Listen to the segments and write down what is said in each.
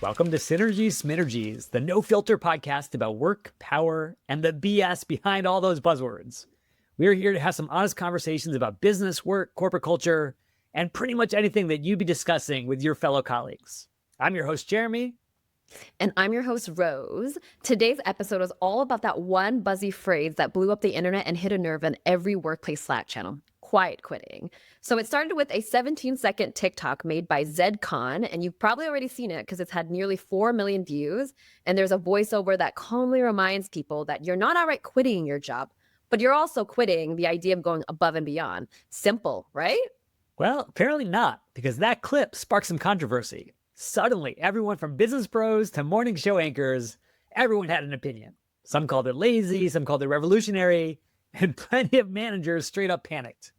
Welcome to Synergy Sminergies, the no-filter podcast about work, power, and the BS behind all those buzzwords. We're here to have some honest conversations about business, work, corporate culture, and pretty much anything that you'd be discussing with your fellow colleagues. I'm your host, Jeremy. And I'm your host, Rose. Today's episode is all about that one buzzy phrase that blew up the internet and hit a nerve in every workplace Slack channel: quiet quitting. So it started with a 17-second TikTok made by Zed Khan, and you've probably already seen it because it's had nearly 4 million views. And there's a voiceover that calmly reminds people that you're not outright quitting your job, but you're also quitting the idea of going above and beyond. Simple, right? Well, apparently not, because that clip sparked some controversy. Suddenly, everyone from business pros to morning show anchors, everyone had an opinion. Some called it lazy, some called it revolutionary, and plenty of managers straight up panicked.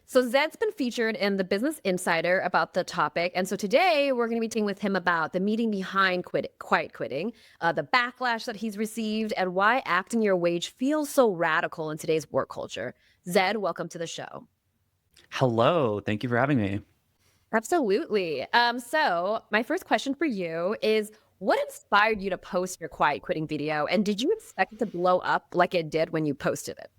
So Zed's been featured in the Business Insider about the topic. And so today we're going to be talking with him about the meaning behind quiet quitting, the backlash that he's received, and why acting your wage feels so radical in today's work culture. Zed, welcome to the show. Hello. Thank you for having me. Absolutely. So my first question for you is, what inspired you to post your quiet quitting video? And did you expect it to blow up like it did when you posted it?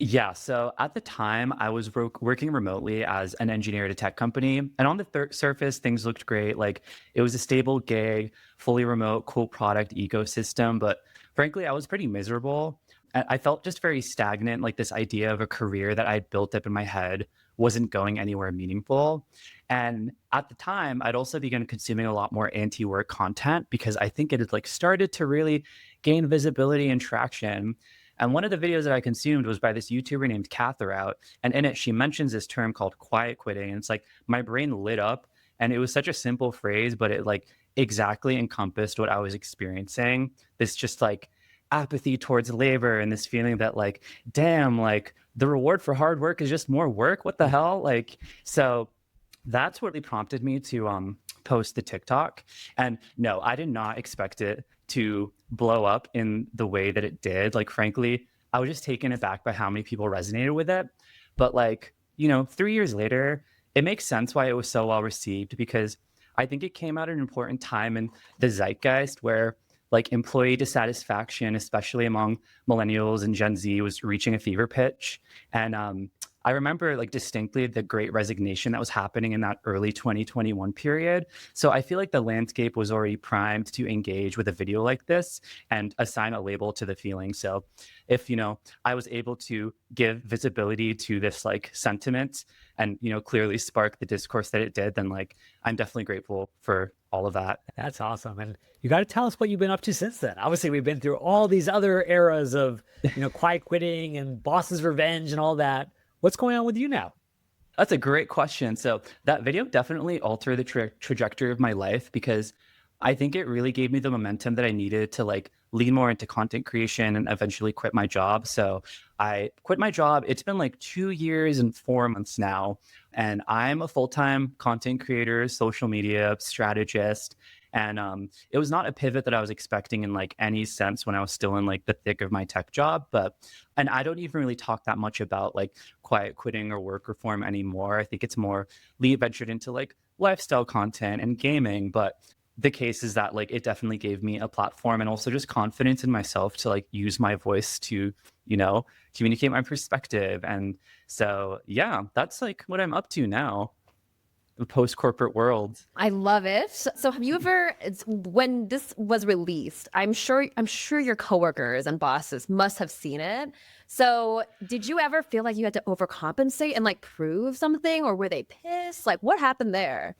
Yeah, so at the time, I was working remotely as an engineer at a tech company. And on the surface, things looked great. Like it was a stable gig, fully remote, cool product ecosystem. But frankly, I was pretty miserable. I felt just very stagnant. Like this idea of a career that I built up in my head wasn't going anywhere meaningful. And at the time, I'd also begun consuming a lot more anti-work content because I think it had like started to really gain visibility and traction. And one of the videos that I consumed was by this YouTuber named Catherine, and in it, she mentions this term called quiet quitting. And it's like my brain lit up, and it was such a simple phrase, but it like exactly encompassed what I was experiencing. This just like apathy towards labor and this feeling that like, damn, like the reward for hard work is just more work. What the hell? Like, so that's what really prompted me to post the TikTok. And no, I did not expect it to blow up in the way that it did. Like, frankly, I was just taken aback by how many people resonated with it. But like, 3 years later, it makes sense why it was so well received, because I think it came at an important time in the zeitgeist where like employee dissatisfaction, especially among millennials and Gen Z, was reaching a fever pitch. And I remember like distinctly the great resignation that was happening in that early 2021 period. So I feel like the landscape was already primed to engage with a video like this and assign a label to the feeling. So if, I was able to give visibility to this like sentiment and, clearly spark the discourse that it did, then like, I'm definitely grateful for all of that. That's awesome. And you got to tell us what you've been up to since then. Obviously, we've been through all these other eras of, quiet quitting and boss's revenge and all that. What's going on with you now? That's a great question. So that video definitely altered the trajectory of my life, because I think it really gave me the momentum that I needed to like lean more into content creation and eventually quit my job. So I quit my job. It's been like 2 years and 4 months now. And I'm a full-time content creator, social media strategist. And it was not a pivot that I was expecting in like any sense when I was still in like the thick of my tech job. And I don't even really talk that much about like quiet quitting or work reform anymore. I think it's more ventured into like lifestyle content and gaming. But the case is that like it definitely gave me a platform and also just confidence in myself to like use my voice to, communicate my perspective. And so, yeah, that's like what I'm up to now. The post-corporate world. I love it. So have you ever, when this was released, I'm sure your coworkers and bosses must have seen it. So did you ever feel like you had to overcompensate and like prove something, or were they pissed? Like what happened there?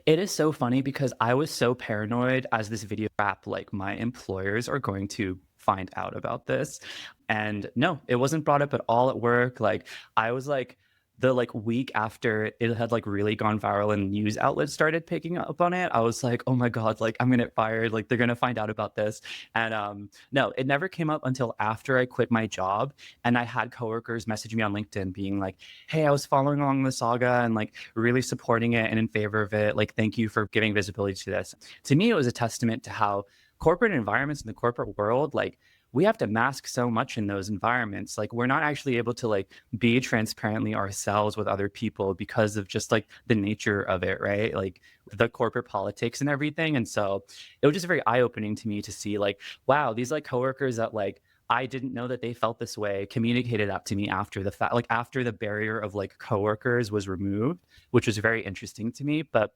It is so funny because I was so paranoid as this video app, like my employers are going to find out about this. And no, it wasn't brought up at all at work. Like I was like, the like week after it had like really gone viral and news outlets started picking up on it, I was like, oh my God, like I'm gonna get fired. Like they're gonna find out about this. And no, it never came up until after I quit my job. And I had coworkers message me on LinkedIn being like, hey, I was following along the saga and like really supporting it and in favor of it. Like, thank you for giving visibility to this. To me, it was a testament to how corporate environments in the corporate world, like we have to mask so much in those environments. Like we're not actually able to like be transparently ourselves with other people because of just like the nature of it, right? Like the corporate politics and everything. And so it was just very eye-opening to me to see like, wow, these like coworkers that like I didn't know that they felt this way communicated that to me after the fact, like after the barrier of like coworkers was removed, which was very interesting to me. But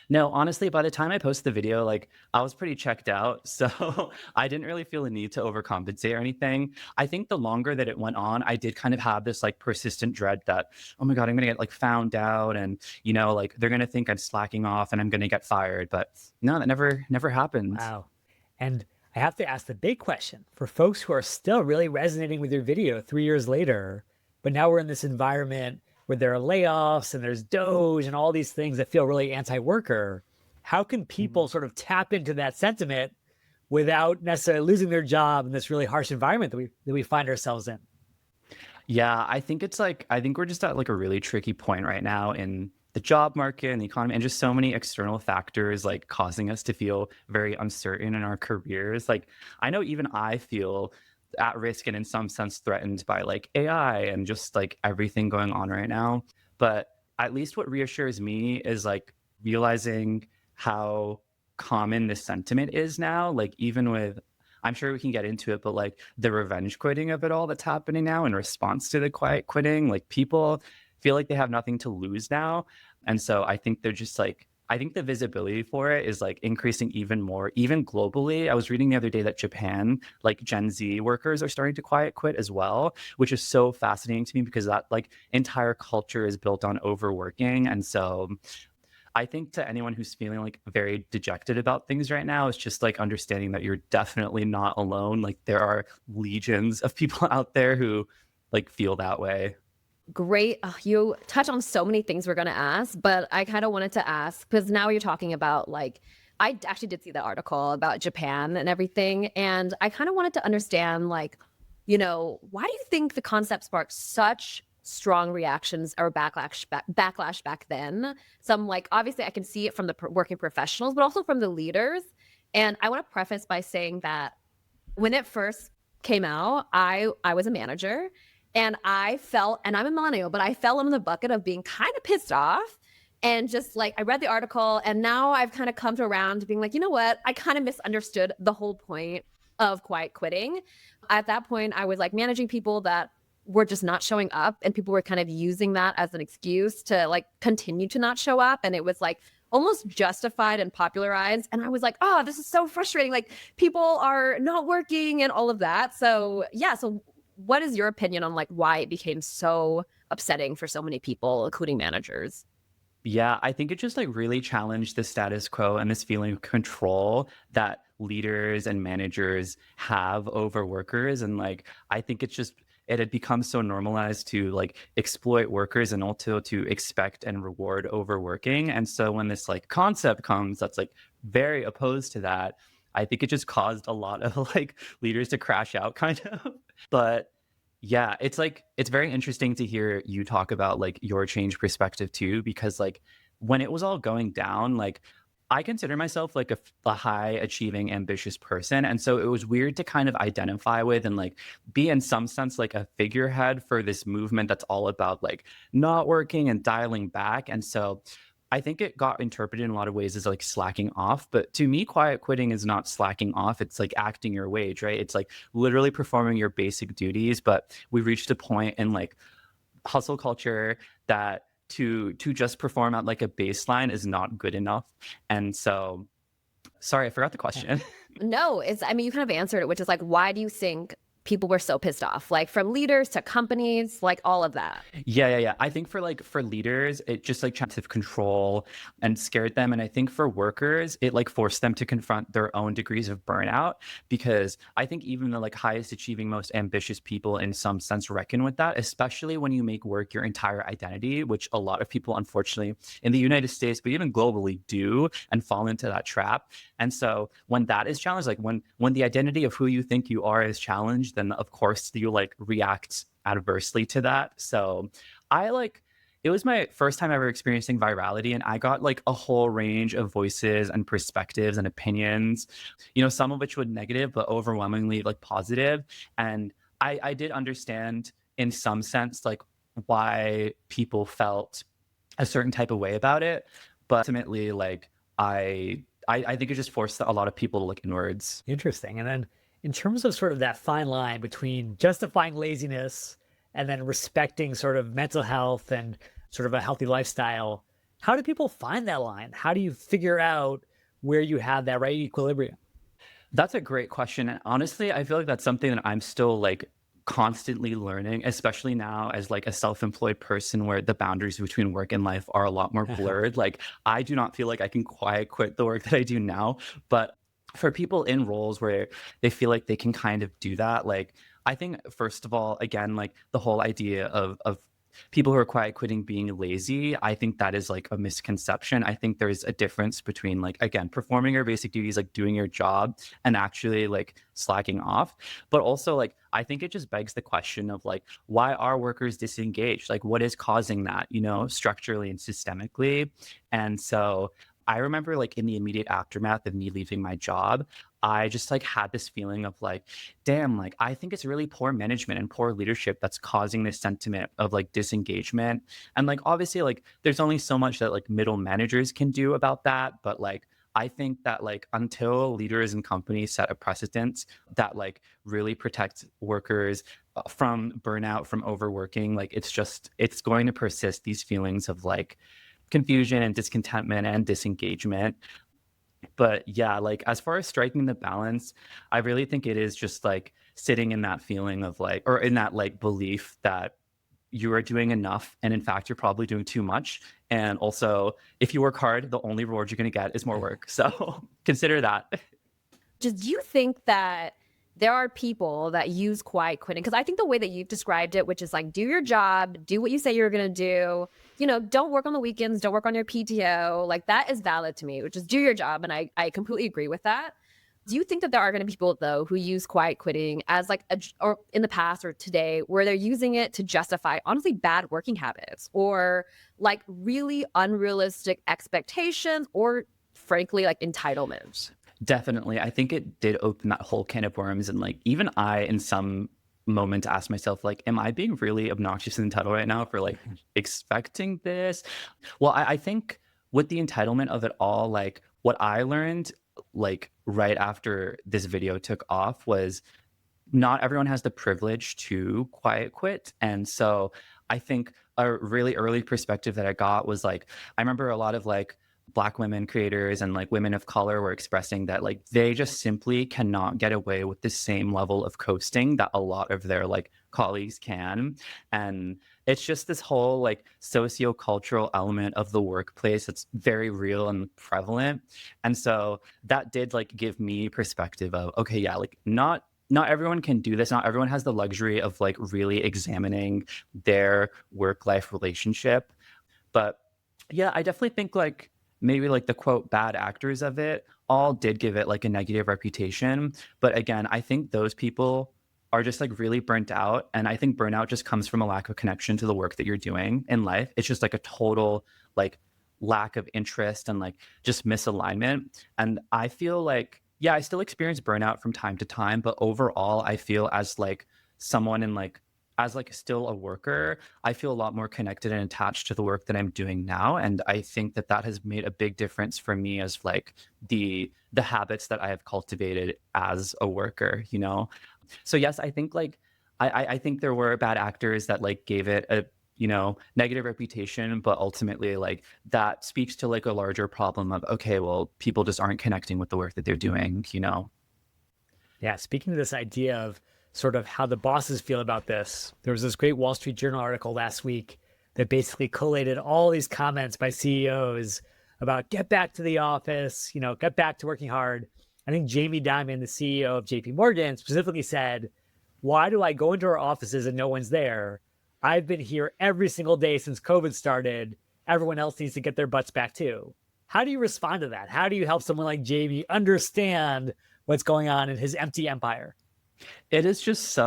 no, honestly, by the time I posted the video, like I was pretty checked out. So I didn't really feel a need to overcompensate or anything. I think the longer that it went on, I did kind of have this like persistent dread that, oh my God, I'm gonna get like found out and like they're gonna think I'm slacking off and I'm gonna get fired. But no, that never happened. Wow. And I have to ask the big question for folks who are still really resonating with your video 3 years later, but now we're in this environment where there are layoffs and there's Doge and all these things that feel really anti-worker. How can people sort of tap into that sentiment without necessarily losing their job in this really harsh environment that we find ourselves in? Yeah, I think it's like, I think we're just at like a really tricky point right now in the job market and the economy, and just so many external factors like causing us to feel very uncertain in our careers. Like, I know even I feel at risk and in some sense threatened by like AI and just like everything going on right now. But at least what reassures me is like realizing how common this sentiment is now. Like, even with, I'm sure we can get into it, but like the revenge quitting of it all that's happening now in response to the quiet quitting, like people feel like they have nothing to lose now. And so I think they're just like, I think the visibility for it is like increasing even more, even globally. I was reading the other day that Japan, like Gen Z workers are starting to quiet quit as well, which is so fascinating to me because that like entire culture is built on overworking. And so I think to anyone who's feeling like very dejected about things right now, it's just like understanding that you're definitely not alone. Like there are legions of people out there who like feel that way. Great. You touch on so many things we're going to ask, but I kind of wanted to ask because now you're talking about like, I actually did see the article about Japan and everything. And I kind of wanted to understand, like, why do you think the concept sparked such strong reactions or backlash back then? Some like, obviously, I can see it from the working professionals, but also from the leaders. And I want to preface by saying that when it first came out, I was a manager. And I felt, and I'm a millennial, but I fell in the bucket of being kind of pissed off. And just like, I read the article and now I've kind of come to around to being like, you know what? I kind of misunderstood the whole point of quiet quitting. At that point, I was like managing people that were just not showing up, and people were kind of using that as an excuse to like continue to not show up. And it was like almost justified and popularized. And I was like, oh, this is so frustrating. Like people are not working and all of that. So yeah. So what is your opinion on like why it became so upsetting for so many people, including managers? Yeah, I think it just like really challenged the status quo and this feeling of control that leaders and managers have over workers. And like, I think it's just, it had become so normalized to like exploit workers and also to expect and reward overworking. And so when this like concept comes that's like very opposed to that, I think it just caused a lot of like leaders to crash out kind of. But yeah, it's like it's very interesting to hear you talk about like your change perspective too, because like when it was all going down, like I consider myself like a high achieving, ambitious person. And so it was weird to kind of identify with and like be in some sense like a figurehead for this movement that's all about like not working and dialing back. And so I think it got interpreted in a lot of ways as like slacking off. But to me, quiet quitting is not slacking off. It's like acting your wage, right? It's like literally performing your basic duties. But we reached a point in like hustle culture that to just perform at like a baseline is not good enough. And so, sorry, I forgot the question. No, I mean, you kind of answered it, which is like, why do you think people were so pissed off? Like from leaders to companies, like all of that. Yeah. I think for leaders, it just like tried to control and scared them. And I think for workers, it like forced them to confront their own degrees of burnout, because I think even the like highest achieving, most ambitious people in some sense reckon with that, especially when you make work your entire identity, which a lot of people, unfortunately, in the United States, but even globally do and fall into that trap. And so when that is challenged, like when the identity of who you think you are is challenged, then of course you like react adversely to that. So I like, it was my first time ever experiencing virality, and I got like a whole range of voices and perspectives and opinions, some of which were negative, but overwhelmingly like positive. And I did understand in some sense, like why people felt a certain type of way about it. But ultimately, like I think it just forced a lot of people to look inwards. Interesting. And then in terms of sort of that fine line between justifying laziness and then respecting sort of mental health and sort of a healthy lifestyle, how do people find that line? How do you figure out where you have that right equilibrium? That's a great question. And honestly, I feel like that's something that I'm still like constantly learning, especially now as like a self-employed person where the boundaries between work and life are a lot more blurred. Like I do not feel like I can quite quit the work that I do now. But for people in roles where they feel like they can kind of do that, like I think first of all, again, like the whole idea of people who are quiet quitting being lazy, I think that is like a misconception. I think there's a difference between like, again, performing your basic duties, like doing your job and actually like slacking off. But also like, I think it just begs the question of like, why are workers disengaged? Like what is causing that, structurally and systemically? And so I remember like in the immediate aftermath of me leaving my job, I just like had this feeling of like, damn, like I think it's really poor management and poor leadership that's causing this sentiment of like disengagement. And like obviously like there's only so much that like middle managers can do about that. But like I think that like until leaders and companies set a precedent that like really protects workers from burnout, from overworking, like it's going to persist, these feelings of like confusion and discontentment and disengagement. But yeah, like as far as striking the balance, I really think it is just like sitting in that feeling of like, or in that like belief that you are doing enough. And in fact, you're probably doing too much. And also, if you work hard, the only reward you're going to get is more work. So consider that. Just do you think that there are people that use quiet quitting? Because I think the way that you've described it, which is like do your job, do what you say you're going to do, don't work on the weekends, don't work on your PTO, like that is valid to me, which is do your job. And I completely agree with that. Do you think that there are going to be people though who use quiet quitting as like or in the past or today where they're using it to justify honestly bad working habits or like really unrealistic expectations or frankly like entitlements? Definitely. I think it did open that whole can of worms. And like, even I, in some moment, asked myself, like, am I being really obnoxious and entitled right now for like expecting this? Well, I think with the entitlement of it all, like what I learned, like right after this video took off was not everyone has the privilege to quiet quit. And so I think a really early perspective that I got was like, I remember a lot of like Black women creators and like women of color were expressing that like they just simply cannot get away with the same level of coasting that a lot of their like colleagues can. And it's just this whole like socio-cultural element of the workplace that's very real and prevalent. And so that did like give me perspective of, okay, yeah, like not everyone can do this. Not everyone has the luxury of like really examining their work-life relationship. But yeah, I definitely think like maybe like the quote bad actors of it all did give it like a negative reputation. But again, I think those people are just like really burnt out. And I think burnout just comes from a lack of connection to the work that you're doing in life. It's just like a total like lack of interest and like just misalignment. And I feel like, yeah, I still experience burnout from time to time, but overall, I feel as like someone in like, as like still a worker, I feel a lot more connected and attached to the work that I'm doing now. And I think that that has made a big difference for me as like the habits that I have cultivated as a worker, you know? So yes, I think like, I think there were bad actors that like gave it a, negative reputation, but ultimately like that speaks to like a larger problem of, okay, well, people just aren't connecting with the work that they're doing, you know? Yeah, speaking to this idea of sort of how the bosses feel about this, there was this great Wall Street Journal article last week that basically collated all these comments by CEOs about get back to the office, get back to working hard. I think Jamie Dimon, the CEO of JP Morgan, specifically said, why do I go into our offices and no one's there? I've been here every single day since COVID started. Everyone else needs to get their butts back too. How do you respond to that? How do you help someone like Jamie understand what's going on in his empty empire? It is just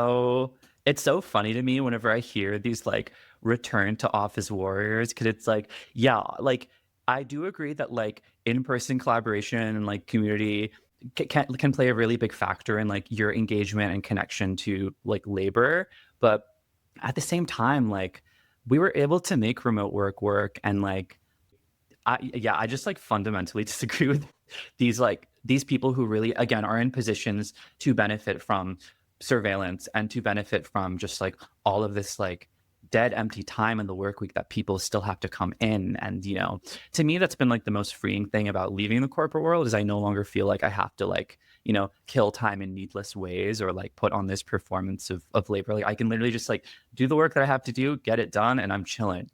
it's so funny to me whenever I hear these like return to office warriors, because it's like, yeah, like I do agree that like in-person collaboration and like community can play a really big factor in like your engagement and connection to like labor. But at the same time, like we were able to make remote work and like I just like fundamentally disagree with these people who really again are in positions to benefit from surveillance and to benefit from just like all of this like dead empty time in the work week that people still have to come in. And to me that's been like the most freeing thing about leaving the corporate world is I no longer feel like I have to like kill time in needless ways or like put on this performance of labor. Like I can literally just like do the work that I have to do, get it done, and I'm chilling.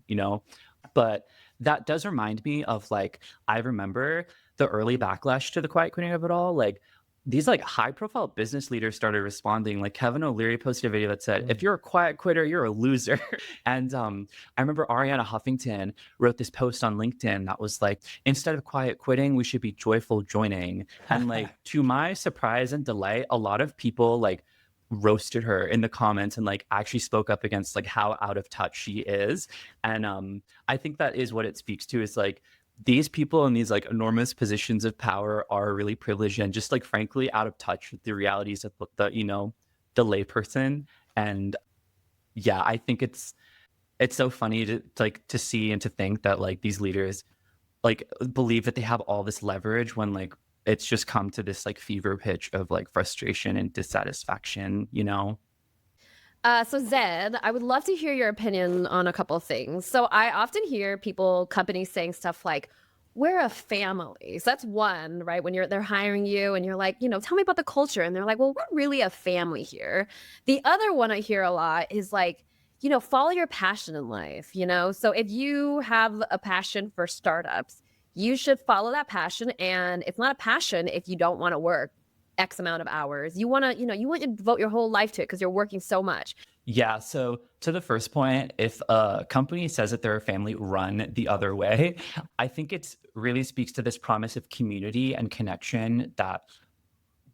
But that does remind me of like, I remember the early backlash to the quiet quitting of it all. Like these like high profile business leaders started responding. Like Kevin O'Leary posted a video that said, if you're a quiet quitter, you're a loser. And I remember Ariana Huffington wrote this post on LinkedIn that was like, instead of quiet quitting, we should be joyful joining. And like, to my surprise and delight, a lot of people like roasted her in the comments and like actually spoke up against like how out of touch she is. And I think that is what it speaks to, is like these people in these like enormous positions of power are really privileged and just like frankly out of touch with the realities of the layperson. And yeah, I think it's so funny to see and to think that like these leaders like believe that they have all this leverage when like it's just come to this like fever pitch of like frustration and dissatisfaction. So Zed, I would love to hear your opinion on a couple of things. So I often hear companies saying stuff like, we're a family. So that's one, right? When they're hiring you and you're like, tell me about the culture. And they're like, well, we're really a family here. The other one I hear a lot is like, follow your passion in life. So if you have a passion for startups, you should follow that passion. And it's not a passion if you don't want to work X amount of hours. You want to devote your whole life to it because you're working so much. Yeah. So to the first point, if a company says that they're a family run the other way, I think it really speaks to this promise of community and connection that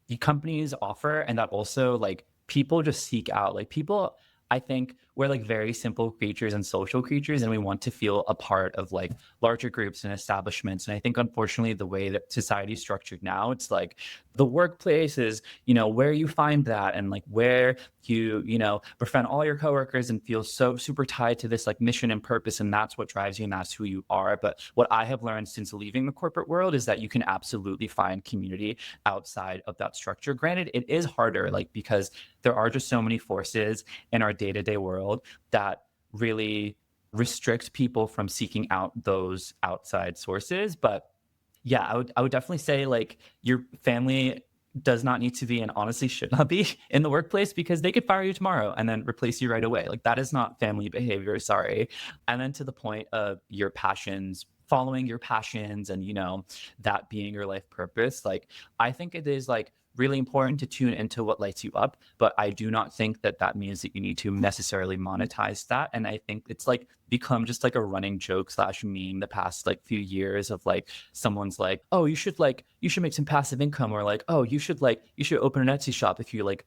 the companies offer, and that also like people just seek out. Like people, I think we're like very simple creatures and social creatures, and we want to feel a part of like larger groups and establishments. And I think unfortunately the way that society is structured now, it's like the workplace is where you find that, and like where you befriend all your coworkers and feel so super tied to this like mission and purpose, and that's what drives you and that's who you are. But what I have learned since leaving the corporate world is that you can absolutely find community outside of that structure. Granted, it is harder, like because there are just so many forces in our day-to-day world that really restrict people from seeking out those outside sources. But yeah, I would definitely say like your family does not need to be, and honestly should not be, in the workplace, because they could fire you tomorrow and then replace you right away. Like that is not family behavior, sorry. And then to the point of your passions, following your passions and that being your life purpose, like I think it is like really important to tune into what lights you up, but I do not think that that means that you need to necessarily monetize that. And I think it's like become just like a running joke / meme the past like few years of like someone's like, oh, you should make some passive income, or like, oh, you should open an Etsy shop if you like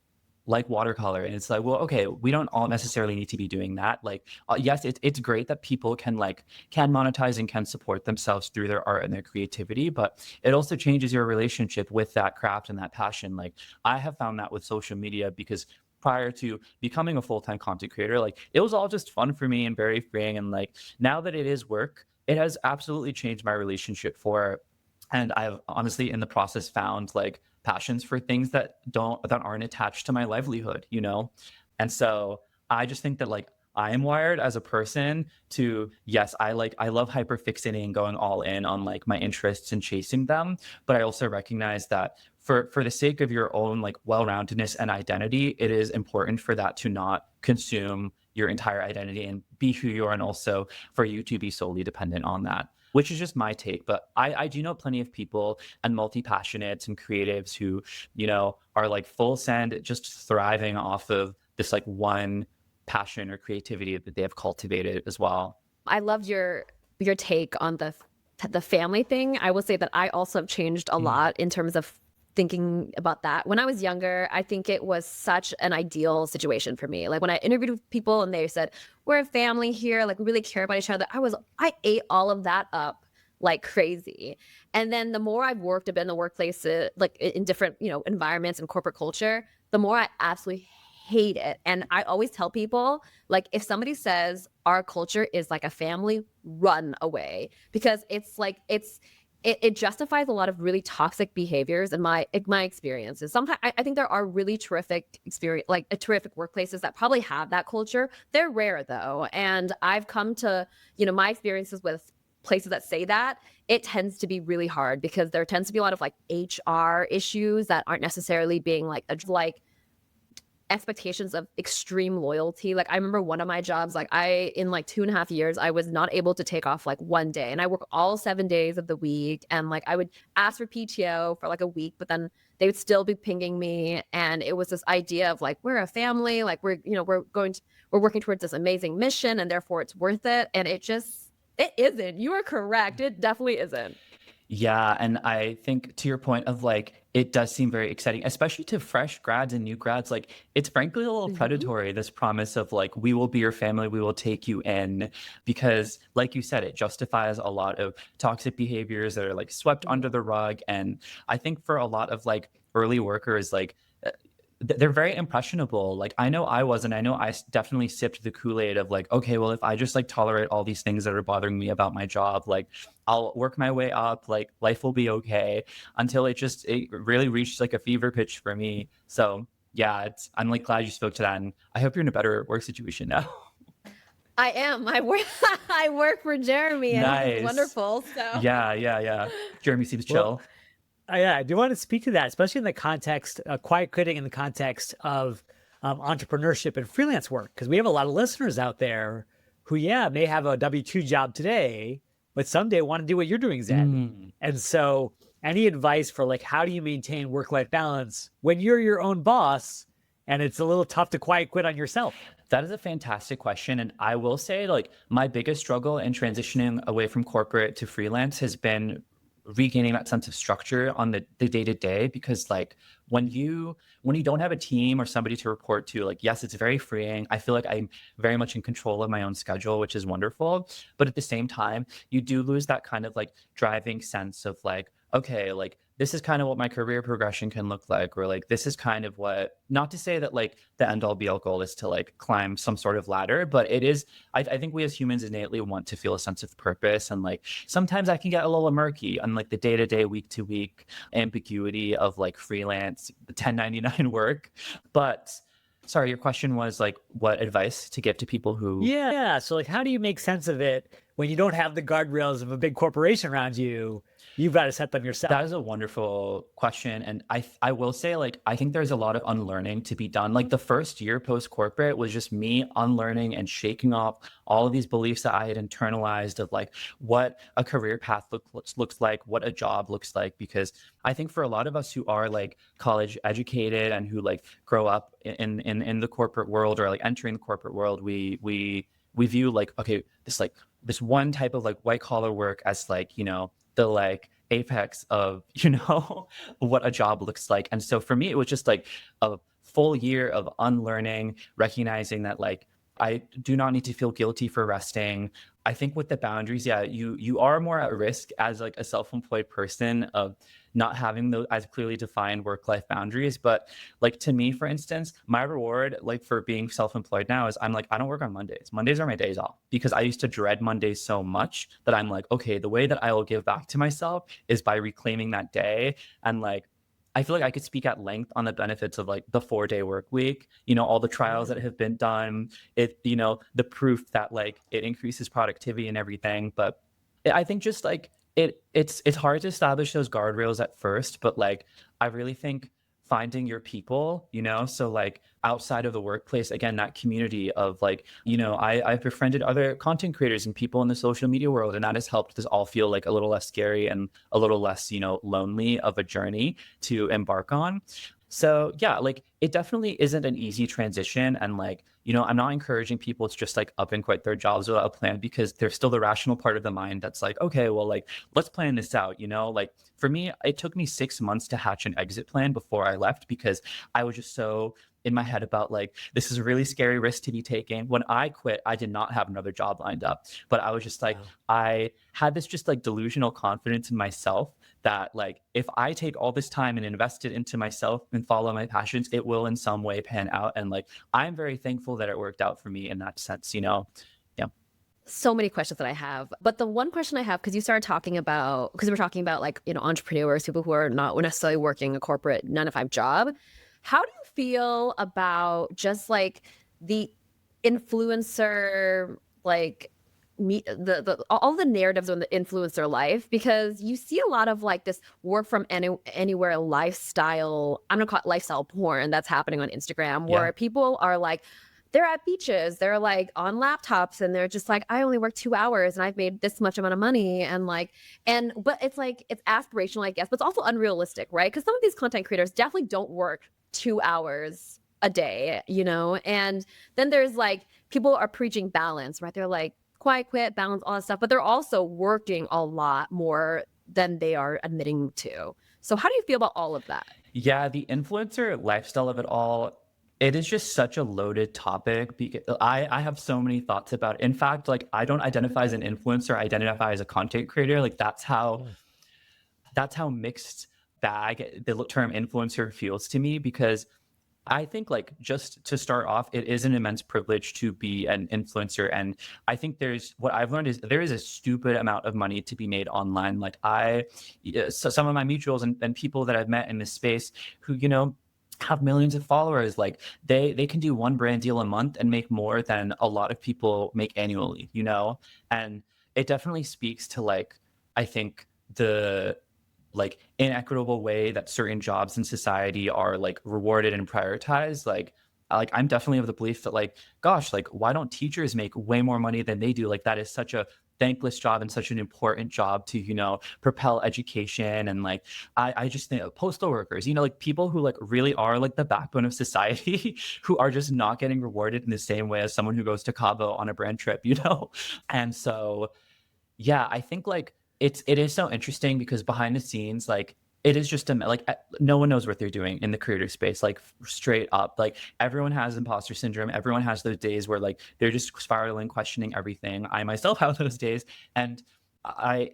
watercolor. And it's like, well, okay, we don't all necessarily need to be doing that. Like yes, it's great that people can monetize and can support themselves through their art and their creativity, but it also changes your relationship with that craft and that passion. Like I have found that with social media, because prior to becoming a full-time content creator, like it was all just fun for me and very freeing. And like now that it is work, it has absolutely changed my relationship for it. And I've honestly in the process found like passions for things that aren't attached to my livelihood. And so I just think that like I am wired as a person to, yes, I love hyperfixating and going all in on like my interests and chasing them, but I also recognize that for the sake of your own like well-roundedness and identity, it is important for that to not consume your entire identity and be who you are, and also for you to be solely dependent on that, which is just my take. But I do know plenty of people and multi-passionates and creatives who, are like full send, just thriving off of this like one passion or creativity that they have cultivated as well. I loved your take on the family thing. I will say that I also have changed a lot in terms of thinking about that. When I was younger, I think it was such an ideal situation for me. Like when I interviewed with people and they said, we're a family here, like we really care about each other. I ate all of that up like crazy. And then the more I've worked a bit in the workplace, like in different, environments and corporate culture, the more I absolutely hate it. And I always tell people, like, if somebody says our culture is like a family, run away, because it's like it justifies a lot of really toxic behaviors in my experiences. Sometimes I think there are really terrific terrific workplaces that probably have that culture. They're rare though, and I've come to my experiences with places that say that, it tends to be really hard because there tends to be a lot of like HR issues that aren't necessarily being like expectations of extreme loyalty. Like I remember one of my jobs, like in like 2.5 years, I was not able to take off like one day, and I work all 7 days of the week. And like I would ask for PTO for like a week, but then they would still be pinging me. And it was this idea of like, we're a family, like we're working towards this amazing mission and therefore it's worth it. And it isn't. You are correct. It definitely isn't. Yeah, and I think to your point of like, it does seem very exciting, especially to fresh grads and new grads. Like, it's frankly a little predatory, this promise of like, we will be your family, we will take you in, because like you said, it justifies a lot of toxic behaviors that are like swept under the rug. And I think for a lot of like early workers, like they're very impressionable. Like I know I was, and I know I definitely sipped the Kool-Aid of like, okay, well, if I just like tolerate all these things that are bothering me about my job, like I'll work my way up, like life will be okay, until it really reached like a fever pitch for me. So yeah, I'm like glad you spoke to that, and I hope you're in a better work situation now. I am. I work. I work for Jeremy, and he's Nice. wonderful. So Yeah. Jeremy seems Well, chill. yeah, I do want to speak to that, especially in the context, quiet quitting in the context of entrepreneurship and freelance work, because we have a lot of listeners out there who, yeah, may have a W-2 job today, but someday want to do what you're doing, Zed. Mm. And so any advice for like, how do you maintain work-life balance when you're your own boss and it's a little tough to quiet quit on yourself? That is a fantastic question. And I will say, like, my biggest struggle in transitioning away from corporate to freelance has been regaining that sense of structure on the day-to-day, because like when you don't have a team or somebody to report to, like, yes, it's very freeing. I feel like I'm very much in control of my own schedule, which is wonderful. But at the same time, you do lose that kind of like driving sense of like, okay, like this is kind of what my career progression can look like, or like this is kind of what, not to say that like the end all be all goal is to like climb some sort of ladder, but it is, I think we as humans innately want to feel a sense of purpose. And like sometimes I can get a little murky on like the day-to-day, week-to-week ambiguity of like freelance, the 1099 work. But sorry, your question was like what advice to give to people who... Yeah. So like, how do you make sense of it when you don't have the guardrails of a big corporation around you? You've got to set them yourself. That is a wonderful question. And I will say, like, I think there's a lot of unlearning to be done. Like the first year post-corporate was just me unlearning and shaking off all of these beliefs that I had internalized of like what a career path looks like, what a job looks like. Because I think for a lot of us who are like college educated and who like grow up in the corporate world, or like entering the corporate world, we view like, okay, this one type of like white collar work as like, the like apex of, what a job looks like. And so for me, it was just like a full year of unlearning, recognizing that like, I do not need to feel guilty for resting. I think with the boundaries, yeah, you are more at risk as like a self-employed person of not having those as clearly defined work-life boundaries. But like to me, for instance, my reward like for being self-employed now is I'm like, I don't work on Mondays. Mondays are my days off, because I used to dread Mondays so much that I'm like, okay, the way that I will give back to myself is by reclaiming that day. And like, I feel like I could speak at length on the benefits of like the 4-day work week, all the trials that have been done, the proof that like it increases productivity and everything. But I think just like it's hard to establish those guardrails at first, but like I really think finding your people, so like outside of the workplace, again, that community of like, I've befriended other content creators and people in the social media world, and that has helped us all feel like a little less scary and a little less, lonely of a journey to embark on. So yeah, like it definitely isn't an easy transition. And like I'm not encouraging people to just like up and quit their jobs without a plan, because there's still the rational part of the mind that's like, okay, well, like, let's plan this out, like for me, it took me 6 months to hatch an exit plan before I left, because I was just so in my head about like, this is a really scary risk to be taking. When I quit, I did not have another job lined up, but I was just like, Wow. I had this just like delusional confidence in myself that like, if I take all this time and invest it into myself and follow my passions, it will in some way pan out. And like, I'm very thankful that it worked out for me in that sense. Yeah. So many questions that I have. But the one question I have, because you started talking about, because we're talking about like, entrepreneurs, people who are not necessarily working a corporate 9 to 5 job. How do you feel about just like the influencer, like all the narratives on the influencer life? Because you see a lot of like this work from anywhere lifestyle, I'm gonna call it lifestyle porn, that's happening on Instagram, where Yeah. people are like, they're at beaches, they're like on laptops, and they're just like, I only work 2 hours and I've made this much amount of money. And like, but it's like, it's aspirational, I guess, but it's also unrealistic, right? Because some of these content creators definitely don't work 2 hours a day, And then there's like, people are preaching balance, right? They're like, quiet, quit, balance, all that stuff, but they're also working a lot more than they are admitting to. So how do you feel about all of that? Yeah, the influencer lifestyle of it all, it is just such a loaded topic, because I have so many thoughts about it. In fact, like, I don't identify as an influencer, I identify as a content creator. Like, that's how mixed bag the term influencer feels to me, because I think, like, just to start off, it is an immense privilege to be an influencer. And I think what I've learned is there is a stupid amount of money to be made online. Like, so some of my mutuals and people that I've met in this space who, have millions of followers, like they can do one brand deal a month and make more than a lot of people make annually. And it definitely speaks to, like, I think the like inequitable way that certain jobs in society are like rewarded and prioritized. Like I'm definitely of the belief that, like, gosh, like, why don't teachers make way more money than they do? Like, that is such a thankless job and such an important job to, propel education. And like, I just think of postal workers, like people who like really are like the backbone of society who are just not getting rewarded in the same way as someone who goes to Cabo on a brand trip. And so, yeah, I think like it is so interesting, because behind the scenes, like, it is just no one knows what they're doing in the creator space, like, straight up. Like, everyone has imposter syndrome. Everyone has those days where like they're just spiraling, questioning everything. I myself have those days. And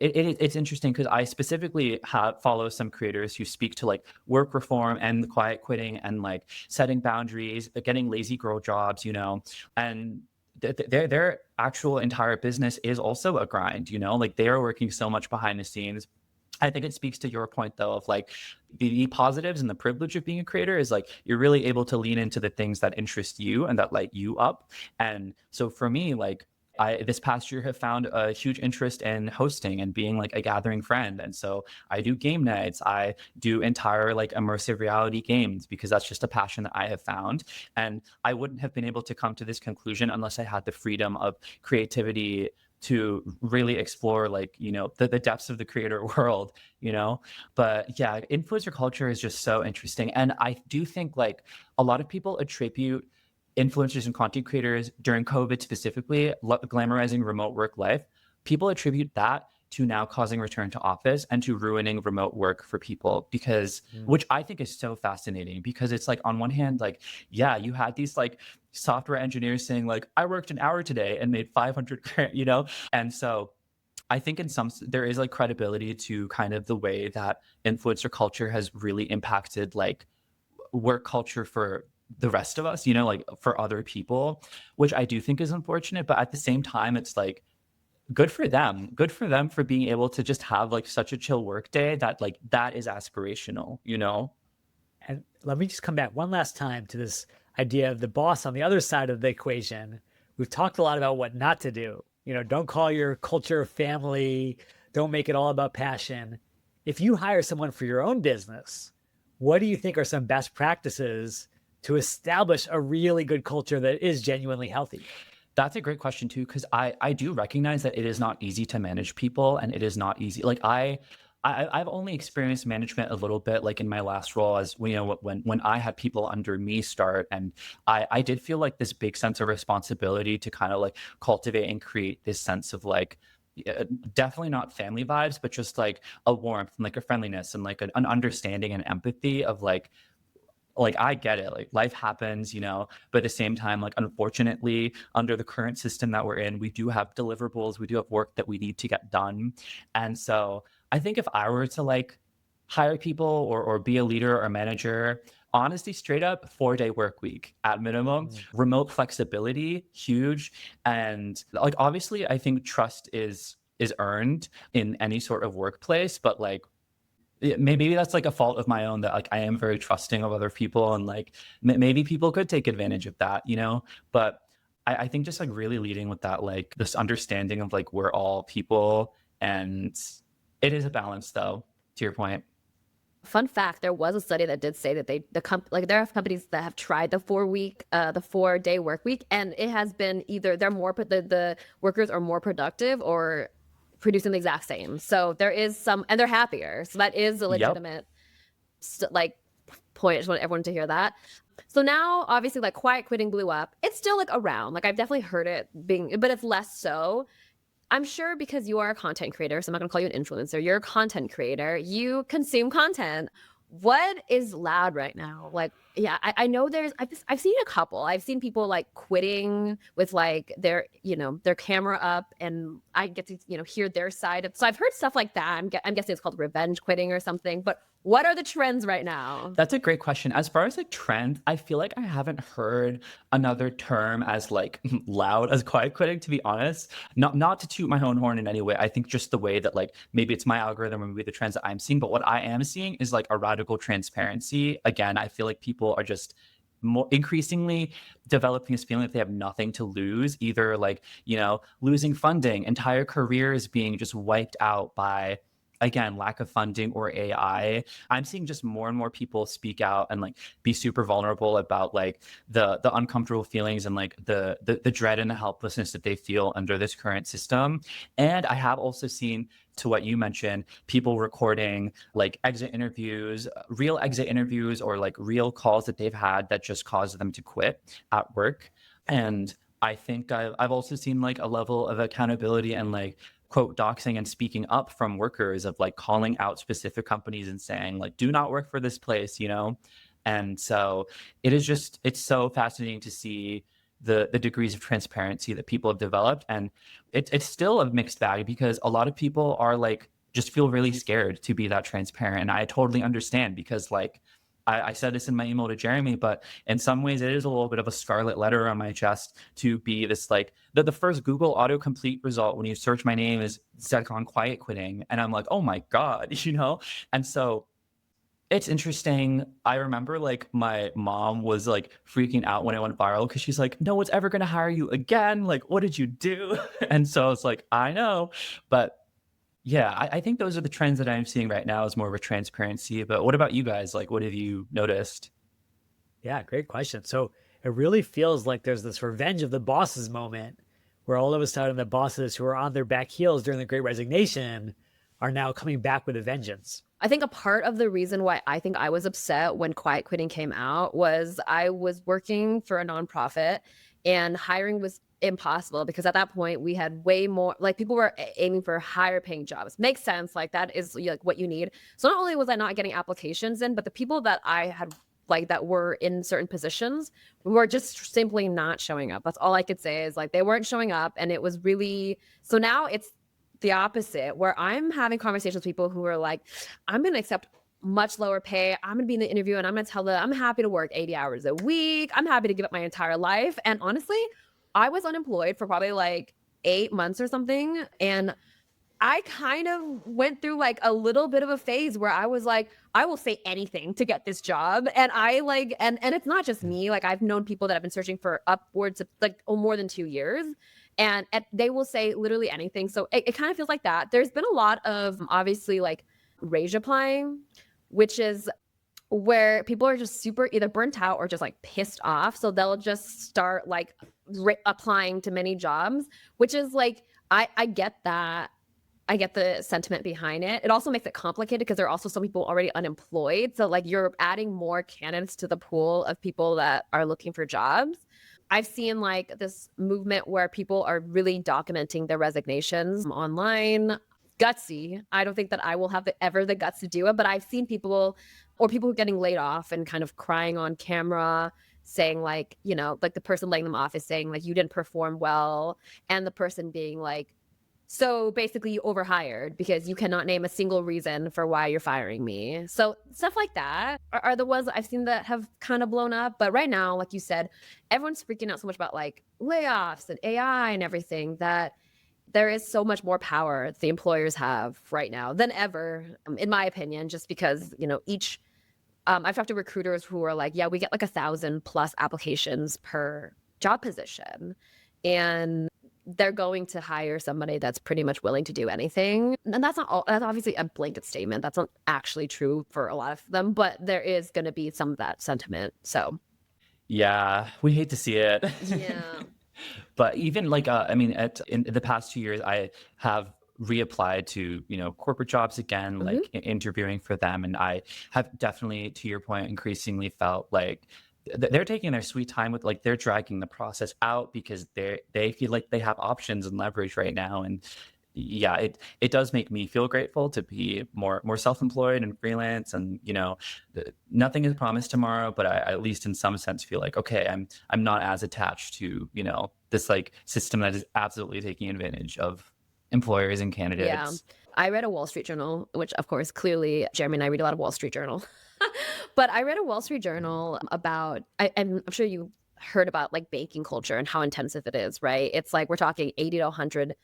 it's interesting, because I specifically follow some creators who speak to like work reform and the quiet quitting and like setting boundaries, getting lazy girl jobs. And their actual entire business is also a grind. Like, they are working so much behind the scenes. I think it speaks to your point, though, of like the positives and the privilege of being a creator is like you're really able to lean into the things that interest you and that light you up. And so for me, like, I this past year have found a huge interest in hosting and being like a gathering friend. And so I do game nights. I do entire like immersive reality games, because that's just a passion that I have found. And I wouldn't have been able to come to this conclusion unless I had the freedom of creativity to really explore, like, the depths of the creator world. But yeah, influencer culture is just so interesting. And I do think like a lot of people attribute influencers and content creators during COVID specifically, glamorizing remote work life. People attribute that to now causing return to office and to ruining remote work for people, because which I think is so fascinating, because it's like, on one hand, like, yeah, you had these like software engineers saying like, I worked an hour today and made 500 grand. And so I think there is like credibility to kind of the way that influencer culture has really impacted like work culture for the rest of us, like for other people, which I do think is unfortunate. But at the same time, it's like, good for them for being able to just have like such a chill work day that like that is aspirational. And let me just come back one last time to this idea of the boss on the other side of the equation. We've talked a lot about what not to do. Don't call your culture family. Don't make it all about passion. If you hire someone for your own business, what do you think are some best practices to establish a really good culture that is genuinely healthy? That's a great question too, because I do recognize that it is not easy to manage people, and it is not easy. Like, I've only experienced management a little bit, like in my last role, as when I had people under me start, and I did feel like this big sense of responsibility to kind of like cultivate and create this sense of like, yeah, definitely not family vibes, but just like a warmth and like a friendliness and like an understanding and empathy of like I get it, like life happens, but at the same time, like unfortunately, under the current system that we're in, we do have deliverables, we do have work that we need to get done. And so I think if I were to like hire people or be a leader or a manager, honestly, straight up 4-day work week at minimum, remote flexibility, huge. And like obviously I think trust is earned in any sort of workplace, but like maybe that's like a fault of my own that like I am very trusting of other people, and like maybe people could take advantage of that, but I think just like really leading with that, like this understanding of like we're all people, and it is a balance though, to your point. Fun fact, there was a study that did say that like there are companies that have tried the 4-day work week, and it has been either the workers are more productive or producing the exact same. So there is some, and they're happier. So that is a Yep. legitimate like point. I just want everyone to hear that. So now obviously like quiet quitting blew up. It's still like around. Like I've definitely heard it being, but it's less so. I'm sure because you are a content creator, so I'm not gonna call you an influencer. You're a content creator. You consume content. What is loud right now? Like, yeah, I know I've seen a couple. I've seen people like quitting with like their camera up, and I get to hear their side of. So I've heard stuff like that. I'm guessing it's called revenge quitting or something. But what are the trends right now? That's a great question. As far as like trend, I feel like I haven't heard another term as like loud as quiet quitting, to be honest. Not to toot my own horn in any way. I think just the way that like maybe it's my algorithm or maybe the trends that I'm seeing, but what I am seeing is like a radical transparency. Again, I feel like people are just more increasingly developing this feeling that they have nothing to lose, either like, losing funding, entire careers being just wiped out by, again, lack of funding or AI. I'm seeing just more and more people speak out and like be super vulnerable about like the uncomfortable feelings and like the dread and the helplessness that they feel under this current system. And I have also seen, to what you mentioned, people recording like exit interviews, real exit interviews, or like real calls that they've had that just caused them to quit at work. And I think I've also seen like a level of accountability and like quote doxing and speaking up from workers of like calling out specific companies and saying like, do not work for this place. And so it's so fascinating to see the degrees of transparency that people have developed. And it's still a mixed bag because a lot of people are like just feel really scared to be that transparent. And I totally understand because like I said this in my email to Jeremy, but in some ways it is a little bit of a scarlet letter on my chest to be this like the first Google autocomplete result when you search my name is set on quiet quitting. And I'm like, oh my God. And so it's interesting. I remember like my mom was like freaking out when it went viral because she's like, no one's ever going to hire you again. Like, what did you do? And so I was like, I know. But yeah, I think those are the trends that I'm seeing right now is more of a transparency. But what about you guys? Like, what have you noticed? Yeah, great question. So it really feels like there's this revenge of the bosses moment where all of a sudden the bosses who were on their back heels during the Great Resignation are now coming back with a vengeance. I think a part of the reason why I think I was upset when quiet quitting came out was I was working for a nonprofit and hiring was impossible because at that point we had way more, like people were aiming for higher paying jobs. Makes sense. Like that is like what you need. So not only was I not getting applications in, but the people that I had like that were in certain positions were just simply not showing up. That's all I could say is like they weren't showing up. And it was really, so now it's the opposite where I'm having conversations with people who are like, I'm going to accept much lower pay. I'm going to be in the interview and I'm going to tell them I'm happy to work 80 hours a week. I'm happy to give up my entire life. And honestly, I was unemployed for probably like 8 months or something. And I kind of went through like a little bit of a phase where I was like, I will say anything to get this job. And I like, and it's not just me. Like I've known people that have been searching for upwards of like more than 2 years. And they will say literally anything. So it kind of feels like that. There's been a lot of obviously like rage applying, which is where people are just super either burnt out or just like pissed off. So they'll just start like applying to many jobs, which is like, I get that. I get the sentiment behind it. It also makes it complicated because there are also some people already unemployed. So like you're adding more candidates to the pool of people that are looking for jobs. I've seen like this movement where people are really documenting their resignations online. Gutsy. I don't think that I will have ever the guts to do it, but I've seen people or people getting laid off and kind of crying on camera, saying like, like the person laying them off is saying like, you didn't perform well. And the person being like, so basically you overhired because you cannot name a single reason for why you're firing me. So stuff like that are the ones that I've seen that have kind of blown up. But right now, like you said, everyone's freaking out so much about like layoffs and AI and everything that there is so much more power the employers have right now than ever, in my opinion, just because, I've talked to recruiters who are like, yeah, we get like 1,000+ applications per job position. And they're going to hire somebody that's pretty much willing to do anything. And that's not all, that's obviously a blanket statement. That's not actually true for a lot of them, but there is going to be some of that sentiment. So, Yeah, we hate to see it. yeah. But even like, I mean, in the past 2 years, I have reapplied to, corporate jobs again, Mhm. like interviewing for them. And I have definitely, to your point, increasingly felt like they're taking their sweet time with like they're dragging the process out because they feel like they have options and leverage right now. And yeah, it does make me feel grateful to be more self-employed and freelance. And nothing is promised tomorrow, but I at least in some sense feel like, okay, I'm not as attached to this like system that is absolutely taking advantage of employers and Yeah. candidates. I read a Wall Street Journal, which of course, clearly Jeremy and I read a lot of Wall Street Journal. But I read a Wall Street Journal about, I'm sure you heard about like banking culture and how intensive it is, right? It's like we're talking 80 to 100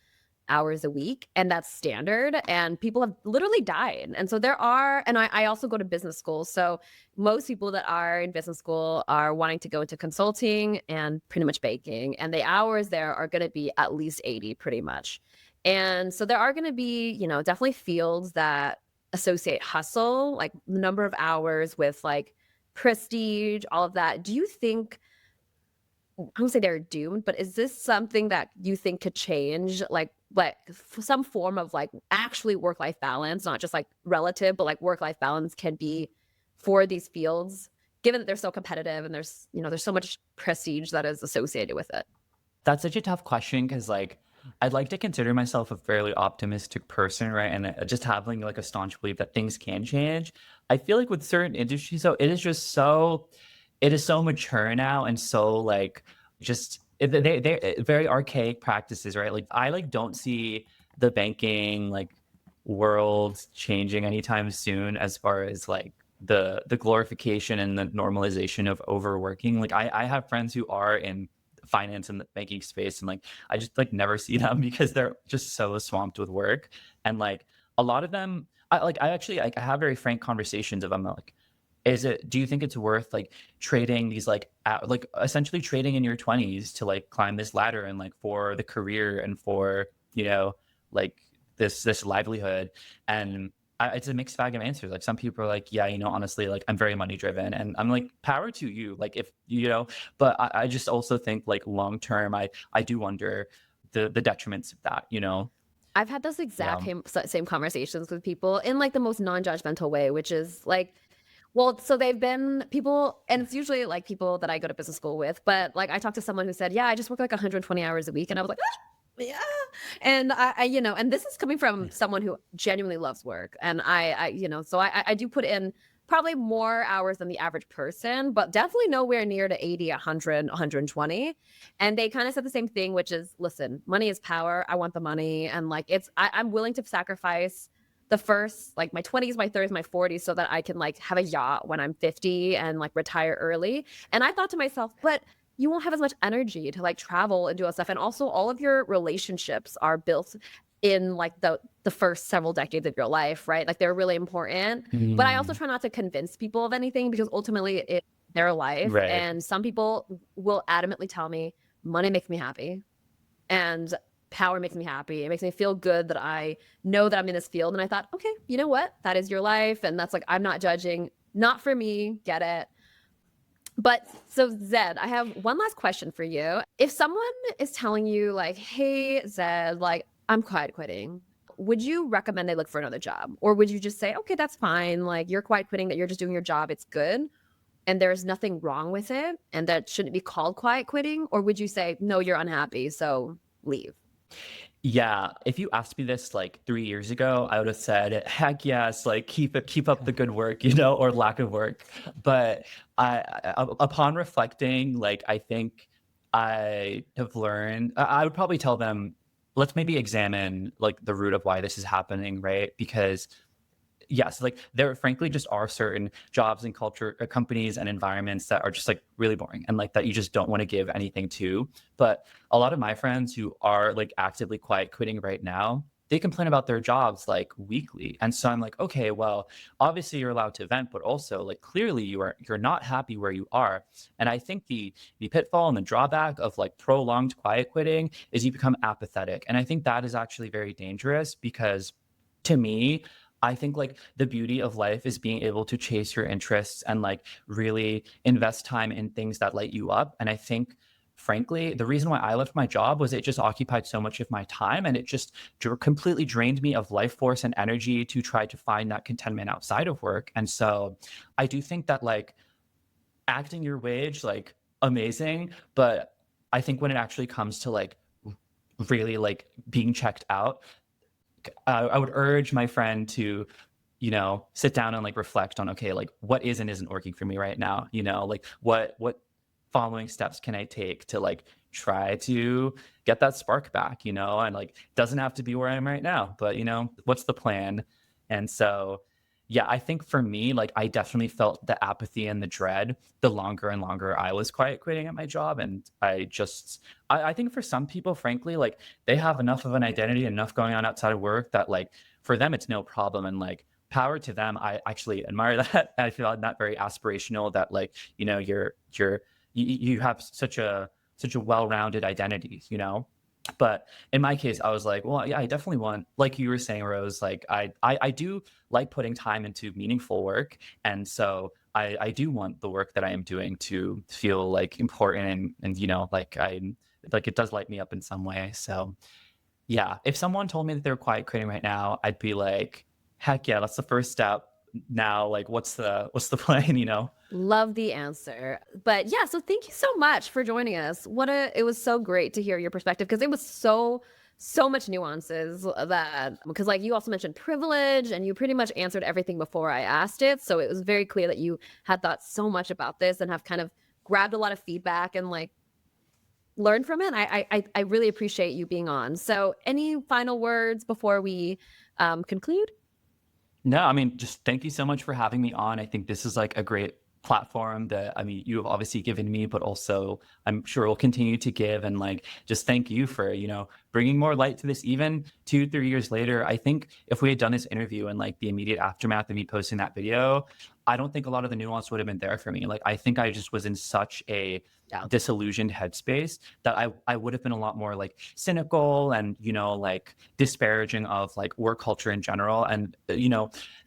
hours a week, and that's standard. And people have literally died. And so there are, and I also go to business school. So most people that are in business school are wanting to go into consulting and pretty much banking. And the hours there are going to be at least 80, pretty much. And so there are going to be, definitely fields that associate hustle, like the number of hours with like prestige, all of that. Do you think, I won't say they're doomed, but is this something that you think could change, like some form of like actually work-life balance, not just like relative, but like work-life balance can be for these fields, given that they're so competitive and there's so much prestige that is associated with it? That's such a tough question because, like, I'd like to consider myself a fairly optimistic person, right? And just having like a staunch belief that things can change. I feel like with certain industries, though, it is so mature now and so like they're very archaic practices, right? Like, I like don't see the banking like world changing anytime soon as far as like the glorification and the normalization of overworking. Like, I have friends who are in finance and the banking space, and like I just like never see them because they're just so swamped with work. And like a lot of them, I actually like I have very frank conversations of them like, do you think it's worth like trading these like essentially trading in your 20s to like climb this ladder and like for the career and for like this livelihood? And it's a mixed bag of answers. Like, some people are like, yeah, honestly, like I'm very money driven, and I'm like, power to you. Like, if but I just also think like long term, I do wonder the detriments of that. I've had those Yeah. exact same conversations with people in like the most non-judgmental way, which is like, well, so they've been people, and it's usually like people that I go to business school with, but like I talked to someone who said, yeah, I just work like 120 hours a week. And I was like, "Ah, yeah." And and this is coming from someone who genuinely loves work. And so I do put in probably more hours than the average person, but definitely nowhere near to 80, 100, 120. And they kind of said the same thing, which is, listen, money is power. I want the money. And like, I'm willing to sacrifice the first, like my 20s, my 30s, my 40s, so that I can like have a yacht when I'm 50 and like retire early. And I thought to myself, but you won't have as much energy to like travel and do all stuff. And also all of your relationships are built in like the first several decades of your life, right? Like they're really important. But I also Mm, try not to convince people of anything because ultimately it's their life. right. And some people will adamantly tell me money makes me happy and power makes me happy. It makes me feel good that I know that I'm in this field. And I thought, okay, you know what? That is your life. And that's like, I'm not judging. Not for me. Get it. But so Zed, I have one last question for you. If someone is telling you like, hey, Zed, like I'm quiet quitting, would you recommend they look for another job? Or would you just say, okay, that's fine. Like you're quiet quitting, that you're just doing your job. It's good. And there's nothing wrong with it. And that shouldn't be called quiet quitting. Or would you say, no, you're unhappy, so leave? Yeah, if you asked me this like 3 years ago, I would have said, "Heck yes, like keep up the good work," or lack of work. But upon reflecting, like I think I have learned. I would probably tell them, let's maybe examine like the root of why this is happening, right? Because yes, like there frankly just are certain jobs and culture companies and environments that are just like really boring and like that you just don't want to give anything to. But a lot of my friends who are like actively quiet quitting right now, they complain about their jobs like weekly. And so I'm like, okay, well, obviously you're allowed to vent, but also like clearly you're not happy where you are. And I think the pitfall and the drawback of like prolonged quiet quitting is you become apathetic. And I think that is actually very dangerous because to me, I think like the beauty of life is being able to chase your interests and like really invest time in things that light you up. And I think, frankly, the reason why I left my job was it just occupied so much of my time and it just completely drained me of life force and energy to try to find that contentment outside of work. And so I do think that like acting your wage, like amazing, but I think when it actually comes to like really like being checked out, I would urge my friend to, sit down and like reflect on, okay, like what is and isn't working for me right now. Like what following steps can I take to like try to get that spark back, and like doesn't have to be where I am right now, but what's the plan? And so, yeah, I think for me, like I definitely felt the apathy and the dread the longer and longer I was quiet quitting at my job. And I think for some people, frankly, like they have enough of an identity, enough going on outside of work that like for them, it's no problem. And like power to them. I actually admire that. I feel not very aspirational that like, you have such a well-rounded identity, but in my case, I was like, well, yeah, I definitely want, like you were saying, Rose, like I do like putting time into meaningful work. And so I do want the work that I am doing to feel like important and like like it does light me up in some way. So yeah, if someone told me that they're quiet quitting right now, I'd be like, heck yeah, that's the first step. Now, like what's the plan, Love the answer. But yeah, so thank you so much for joining us. It was so great to hear your perspective because it was so much nuances that because like you also mentioned privilege and you pretty much answered everything before I asked it. So it was very clear that you had thought so much about this and have kind of grabbed a lot of feedback and like learned from it. I really appreciate you being on. So any final words before we conclude? No, I mean, just thank you so much for having me on. I think this is like a great platform that, I mean, you have obviously given me, but also I'm sure will continue to give. And like, just thank you for, bringing more light to this even 2, 3 years later. I think if we had done this interview in like the immediate aftermath of me posting that video, I don't think a lot of the nuance would have been there for me. Like, I think I just was in such a disillusioned headspace that I would have been a lot more like cynical and, like disparaging of like work culture in general. And,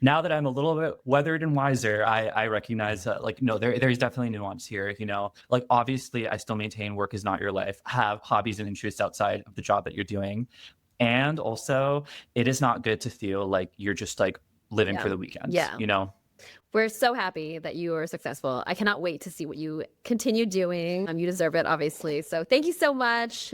now that I'm a little bit weathered and wiser, I recognize that like, no, there's definitely nuance here, like obviously I still maintain work is not your life, have hobbies and interests outside of the job that you're doing. And also it is not good to feel like you're just like living for the weekends, We're so happy that you are successful. I cannot wait to see what you continue doing. You deserve it, obviously. So thank you so much.